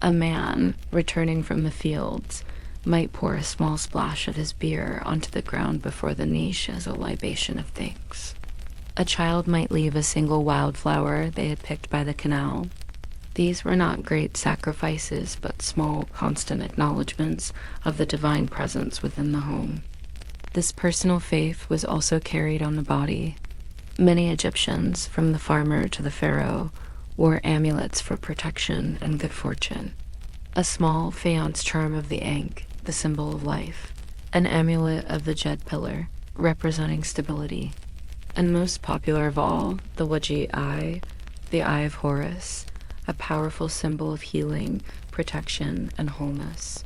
A man, returning from the fields, might pour a small splash of his beer onto the ground before the niche as a libation of thanks. A child might leave a single wildflower they had picked by the canal. These were not great sacrifices, but small, constant acknowledgments of the divine presence within the home. This personal faith was also carried on the body. Many Egyptians, from the farmer to the pharaoh, wore amulets for protection and good fortune. A small faience charm of the Ankh, the symbol of life. An amulet of the Jed pillar, representing stability. And most popular of all, the Waji eye, the Eye of Horus, a powerful symbol of healing, protection, and wholeness.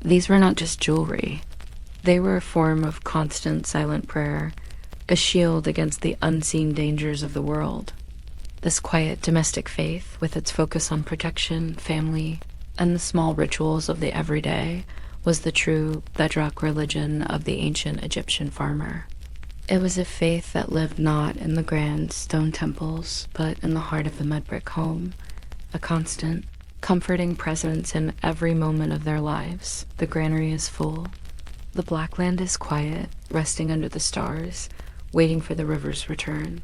These were not just jewelry. They were a form of constant silent prayer, a shield against the unseen dangers of the world. This quiet domestic faith, with its focus on protection, family, and the small rituals of the everyday, was the true bedrock religion of the ancient Egyptian farmer. It was a faith that lived not in the grand stone temples, but in the heart of the mud brick home, a constant, comforting presence in every moment of their lives. The granary is full. The black land is quiet, resting under the stars, waiting for the river's return.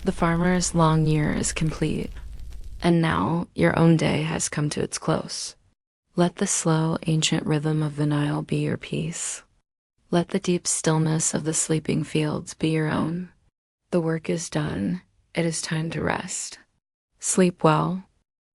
The farmer's long year is complete, and now your own day has come to its close. Let the slow, ancient rhythm of the Nile be your peace. Let the deep stillness of the sleeping fields be your own. The work is done. It is time to rest. Sleep well,